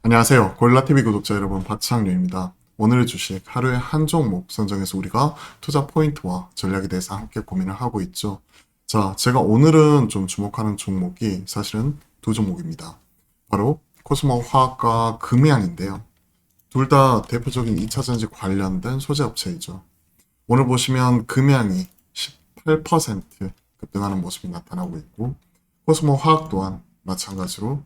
안녕하세요. 고릴라TV 구독자 여러분, 박창규입니다. 오늘의 주식 하루에 한 종목 선정해서 우리가 투자 포인트와 전략에 대해서 함께 고민을 하고 있죠. 자, 제가 오늘은 좀 주목하는 종목이 사실은 두 종목입니다. 바로 코스모 화학과 금양인데요. 둘 다 대표적인 2차전지 관련된 소재 업체이죠. 오늘 보시면 금양이 18% 급등하는 모습이 나타나고 있고, 코스모 화학 또한 마찬가지로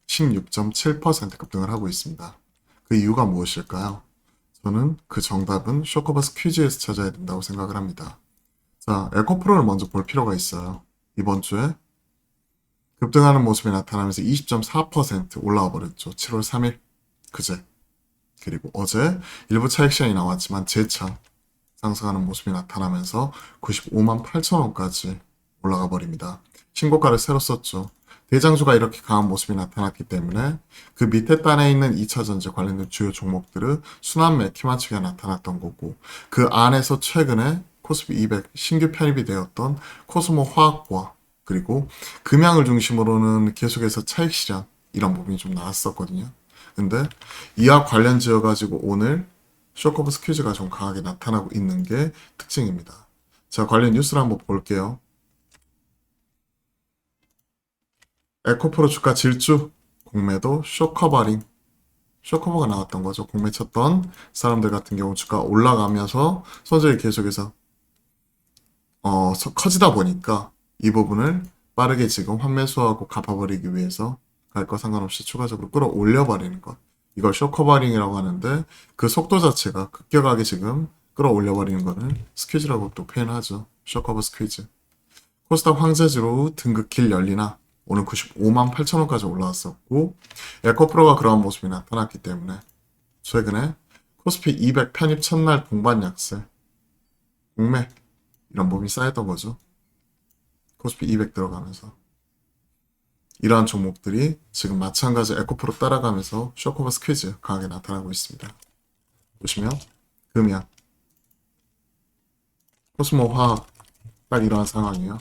16.7% 급등을 하고 있습니다. 그 이유가 무엇일까요? 저는 그 정답은 쇼커버스 퀴즈에서 찾아야 된다고 생각을 합니다. 자, 에코프로를 먼저 볼 필요가 있어요. 이번 주에 급등하는 모습이 나타나면서 20.4% 올라와 버렸죠. 7월 3일 그제. 그리고 어제 일부 차익 시간이 나왔지만 재차 상승하는 모습이 나타나면서 95만 8천 원까지 올라가 버립니다. 신고가를 새로 썼죠. 대장주가 이렇게 강한 모습이 나타났기 때문에 그 밑에 단에 있는 2차전지 관련된 주요 종목들은 순환매 키맞추기가 나타났던 거고, 그 안에서 최근에 코스피 200 신규 편입이 되었던 코스모 화학과 그리고 금양을 중심으로는 계속해서 차익 실현 이런 부분이 좀 나왔었거든요. 근데 이와 관련 지어가지고 오늘 쇼커버스 퀴즈가 좀 강하게 나타나고 있는 게 특징입니다. 자, 관련 뉴스를 한번 볼게요. 에코프로 주가 질주, 공매도 쇼커버링, 쇼커버가 나왔던 거죠. 공매 쳤던 사람들 같은 경우 주가 올라가면서 손절이 계속해서 커지다 보니까 이 부분을 빠르게 지금 환매수하고 갚아버리기 위해서 갈 거 상관없이 추가적으로 끌어올려버리는 것. 이걸 쇼커버링이라고 하는데 그 속도 자체가 급격하게 지금 끌어올려버리는 거는 스퀴즈라고 또 표현하죠. 쇼커버 스퀴즈. 코스닥 황제지로 등급 길 열리나 오늘 95만 8천 원까지 올라왔었고, 에코프로가 그러한 모습이 나타났기 때문에 최근에 코스피 200 편입 첫날 동반 약세, 공매 이런 부분이 쌓였던 거죠. 코스피 200 들어가면서 이러한 종목들이 지금 마찬가지 에코프로 따라가면서 쇼커버 스퀴즈 강하게 나타나고 있습니다. 보시면 금양, 코스모 화학 딱 이러한 상황이에요.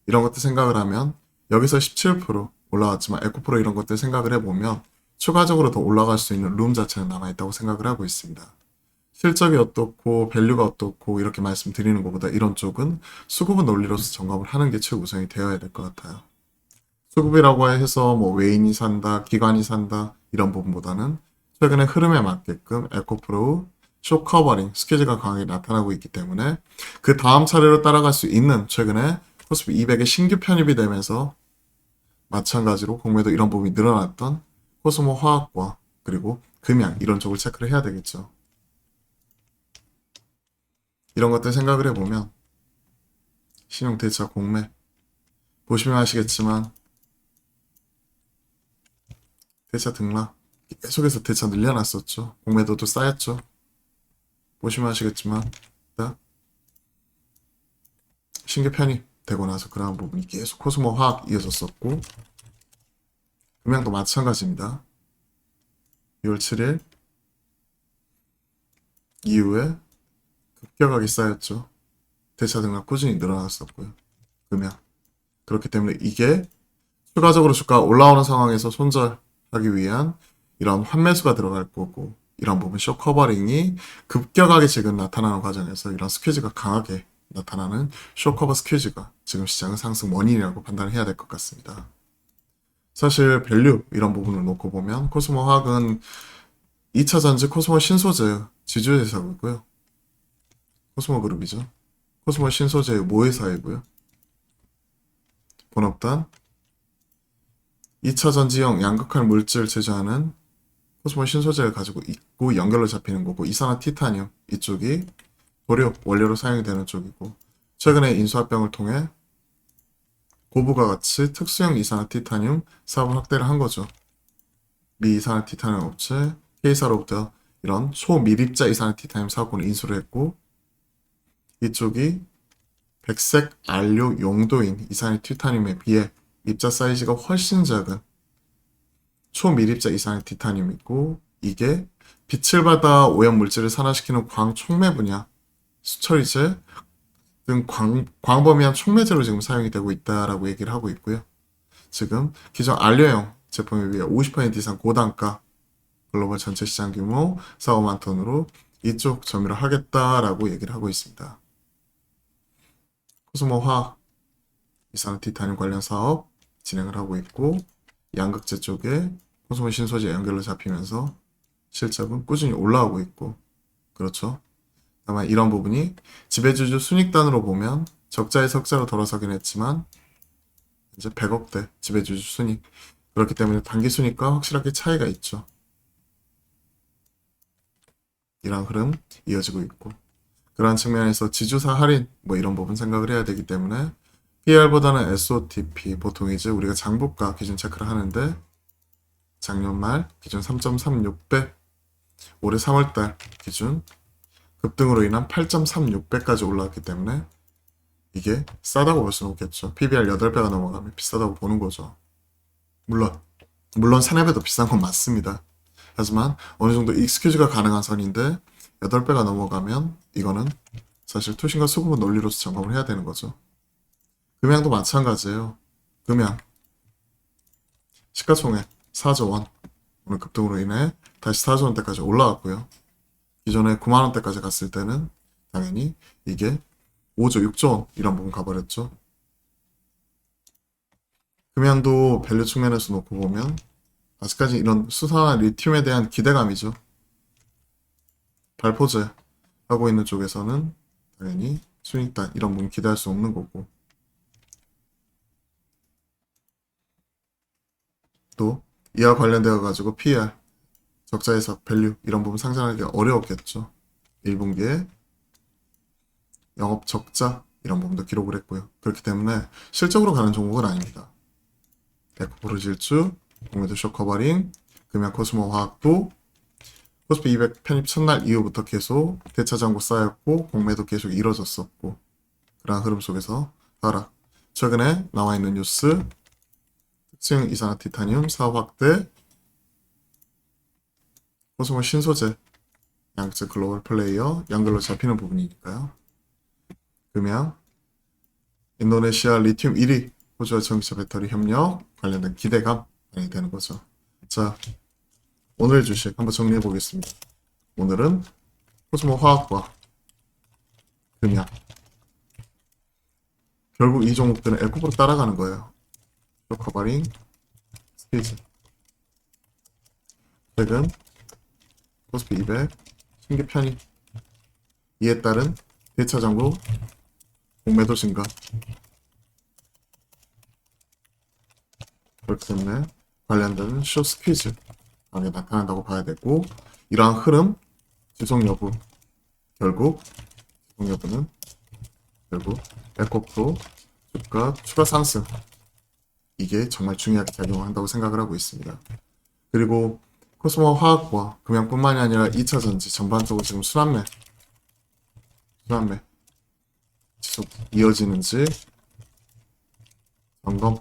이런 것들 생각을 하면 여기서 17% 올라왔지만 에코프로 이런 것들 생각을 해보면 추가적으로 더 올라갈 수 있는 룸 자체는 남아있다고 생각을 하고 있습니다. 실적이 어떻고 밸류가 어떻고 이렇게 말씀드리는 것보다 이런 쪽은 수급은 논리로서 점검을 하는 게 최우선이 되어야 될 것 같아요. 수급이라고 해서 뭐 외인이 산다, 기관이 산다 이런 부분보다는 최근의 흐름에 맞게끔 에코프로 쇼커버링 스케줄가 강하게 나타나고 있기 때문에 그 다음 차례로 따라갈 수 있는 최근에 코스피 200의 신규 편입이 되면서 마찬가지로 공매도 이런 부분이 늘어났던 코스모 화학과 그리고 금양 이런 쪽을 체크를 해야 되겠죠. 이런 것들 생각을 해보면 신용 대차 공매 보시면 아시겠지만 대차 등락 계속해서 대차 늘려놨었죠. 공매도도 쌓였죠. 보시면 아시겠지만 신규 편입 되고 나서 그러한 부분이 계속 코스모 화학 이어졌었고, 금양도 마찬가지입니다. 6월 7일 이후에 급격하게 쌓였죠. 대차 등락 꾸준히 늘어났었고요. 금양. 그렇기 때문에 이게 추가적으로 주가가 올라오는 상황에서 손절하기 위한 이런 환매수가 들어갈 거고, 이런 부분 쇼커버링이 급격하게 지금 나타나는 과정에서 이런 스퀴즈가 강하게 나타나는 쇼커버 스퀴즈가 지금 시장은 상승 원인이라고 판단을 해야 될 것 같습니다. 사실 밸류 이런 부분을 놓고 보면 코스모 화학은 2차 전지 코스모 신소재 지주회사고요. 코스모 그룹이죠. 코스모 신소재의 모회사이고요. 본업단 2차 전지형 양극할 물질 제조하는 코스모 신소재를 가지고 있고 연결로 잡히는 거고, 이산화 티타늄 이쪽이 도료 원료로 사용이 되는 쪽이고, 최근에 인수합병을 통해 고부가 같이 특수형 이산화 티타늄 사업 확대를 한 거죠. 미 이산화 티타늄 업체 K사로부터 이런 초미립자 이산화 티타늄 사업권을 인수를 했고, 이쪽이 백색 안료 용도인 이산화 티타늄에 비해 입자 사이즈가 훨씬 작은 초미립자 이산화 티타늄이고, 이게 빛을 받아 오염 물질을 산화시키는 광촉매 분야, 수처리제 등 광범위한 촉매제로 지금 사용이 되고 있다라고 얘기를 하고 있고요. 지금 기존 안료용 제품에 비해 50% 이상 고단가 글로벌 전체 시장 규모 4, 5만 톤으로 이쪽 점유를 하겠다라고 얘기를 하고 있습니다. 코스모 화학, 이산화 티타늄 관련 사업 진행을 하고 있고, 양극재 쪽에 코스모 신소재 연결로 잡히면서 실적은 꾸준히 올라오고 있고, 그렇죠. 다만 이런 부분이 지배주주 순익단으로 보면 적자의 석자로 돌아서긴 했지만 이제 100억대 지배주주 순익, 그렇기 때문에 단기 순익과 확실하게 차이가 있죠. 이런 흐름 이어지고 있고, 그러한 측면에서 지주사 할인 뭐 이런 부분 생각을 해야 되기 때문에 PR보다는 SOTP, 보통 이제 우리가 장부가 기준 체크를 하는데 작년 말 기준 3.36배, 올해 3월달 기준 급등으로 인한 8.36배까지 올라왔기 때문에 이게 싸다고 볼 수는 없겠죠. PBR 8배가 넘어가면 비싸다고 보는 거죠. 물론 3~4배 더 비싼 건 맞습니다. 하지만 어느 정도 익스큐즈가 가능한 선인데 8배가 넘어가면 이거는 사실 투신과 수급은 논리로서 점검을 해야 되는 거죠. 금양도 마찬가지예요. 금양 시가총액 4조 원, 오늘 급등으로 인해 다시 4조 원대까지 올라왔고요. 기존에 9만 원대까지 갔을 때는 당연히 이게 5조, 6조 원 이런 부분 가버렸죠. 금양도 밸류 측면에서 놓고 보면 아직까지 이런 수산화 리튬에 대한 기대감이죠. 발포제 하고 있는 쪽에서는 당연히 순익단 이런 부분 기대할 수 없는 거고, 또 이와 관련되어 가지고 PR, 적자 해석, 밸류 이런 부분 상상하기 어려웠겠죠. 1분기에 영업 적자 이런 부분도 기록을 했고요. 그렇기 때문에 실적으로 가는 종목은 아닙니다. 에코프로 질주, 공매도 쇼커버링, 금양 코스모 화학도 코스피 200 편입 첫날 이후부터 계속 대차 잔고 쌓였고 공매도 계속 이뤄졌었고, 그러한 흐름 속에서 하락. 최근에 나와 있는 뉴스, 특징 이산화 티타늄 사업 확대, 코스모 신소재, 양극재 글로벌 플레이어, 연결로 잡히는 부분이니까요. 금양, 인도네시아 리튬 1위, 호주와 전기차 배터리 협력 관련된 기대감 많이 되는 거죠. 자, 오늘 주식 한번 정리해 보겠습니다. 오늘은 코스모 화학과 금양, 결국 이 종목들은 에코프로 따라가는 거예요. 쇼커버링, 스테이지, 최근 코스피 200 신규 편입, 이에 따른 대차 잔고 공매도 증가, 그렇기 때문에 관련된 숏 스퀴즈 강하게 나타난다고 봐야 되고, 이러한 흐름 지속 여부, 지속 여부는 결국 에코프로 주가 추가 상승, 이게 정말 중요하게 작용한다고 생각을 하고 있습니다. 그리고 코스모 화학과 금양뿐만이 아니라 2차 전지 전반적으로 지금 순환매 지속 이어지는지 점검,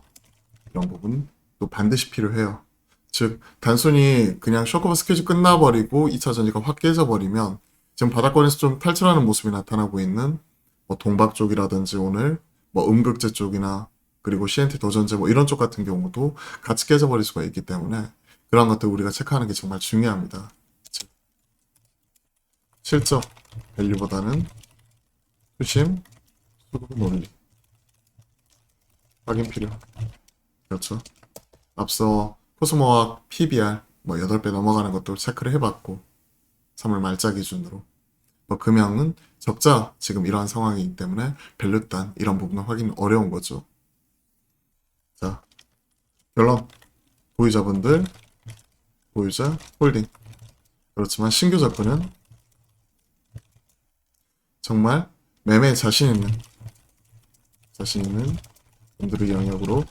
이런 부분 또 반드시 필요해요. 즉 단순히 그냥 쇼크업 스케줄 끝나버리고 2차 전지가 확 깨져버리면 지금 바닥권에서 좀 탈출하는 모습이 나타나고 있는 뭐 동박 쪽이라든지 오늘 뭐 음극재 쪽이나 그리고 CNT 도전재 뭐 이런 쪽 같은 경우도 같이 깨져버릴 수가 있기 때문에 그런 것들 우리가 체크하는 게 정말 중요합니다. 즉, 실적 밸류보다는 수심, 수급 논리 확인 필요. 그렇죠. 앞서 코스모와 PBR 뭐 8배 넘어가는 것도 체크를 해봤고 3월 말자 기준으로 뭐 금양은 적자 지금 이러한 상황이기 때문에 밸류단 이런 부분은 확인 어려운 거죠. 자, 결론 보유자분들 보유자 홀딩, 그렇지만 신규 접근은 정말 매매에 자신 있는 분들의 영역으로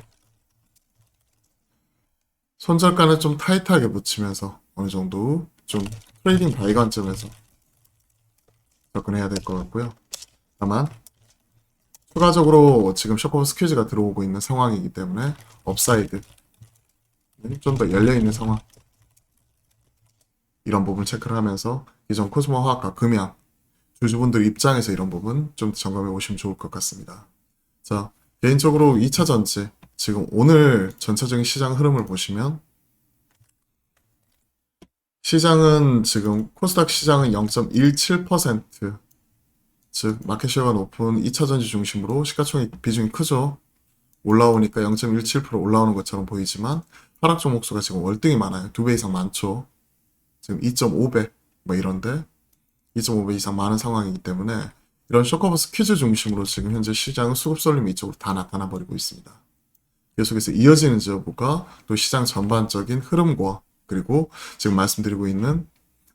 손절가는 좀 타이트하게 붙이면서 어느 정도 좀 트레이딩 바이 관점에서 접근해야 될 것 같고요. 다만 추가적으로 지금 쇼커버 스퀴즈가 들어오고 있는 상황이기 때문에 업사이드 좀 더 열려있는 상황, 이런 부분 체크를 하면서 기존 코스모 화학과 금양 주주분들 입장에서 이런 부분 좀 점검해 보시면 좋을 것 같습니다. 자, 개인적으로 2차 전지 지금 오늘 전체적인 시장 흐름을 보시면 시장은 지금 코스닥 시장은 0.17%, 즉 마켓쉐어가 높은 2차전지 중심으로 시가총액 비중이 크죠. 올라오니까 0.17% 올라오는 것처럼 보이지만 하락 종목 수가 지금 월등히 많아요. 2배 이상 많죠. 지금 2.5배 뭐 이런데 2.5배 이상 많은 상황이기 때문에 이런 쇼커버스 퀴즈 중심으로 지금 현재 시장은 수급 쏠림이 이쪽으로 다 나타나 버리고 있습니다. 계속해서 이어지는 여부가 또 시장 전반적인 흐름과 그리고 지금 말씀드리고 있는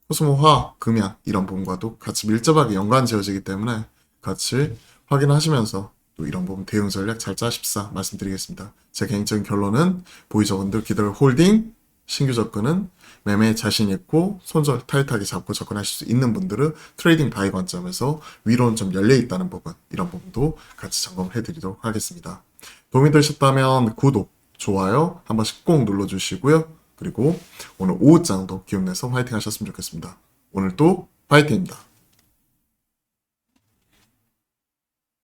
코스모화, 금양 이런 부분과도 같이 밀접하게 연관 지어지기 때문에 같이 확인하시면서 또 이런 부분 대응 전략 잘 짜십사 말씀드리겠습니다. 제 개인적인 결론은 보이저분들 기다려 홀딩, 신규 접근은 매매에 자신 있고 손절 타이트하게 잡고 접근하실 수 있는 분들은 트레이딩 바이 관점에서 위로는 좀 열려 있다는 부분, 이런 부분도 같이 점검해 드리도록 하겠습니다. 도움이 되셨다면 구독, 좋아요 한 번씩 꼭 눌러주시고요. 그리고 오늘 오후장도 기운내서 화이팅 하셨으면 좋겠습니다. 오늘 또 화이팅입니다.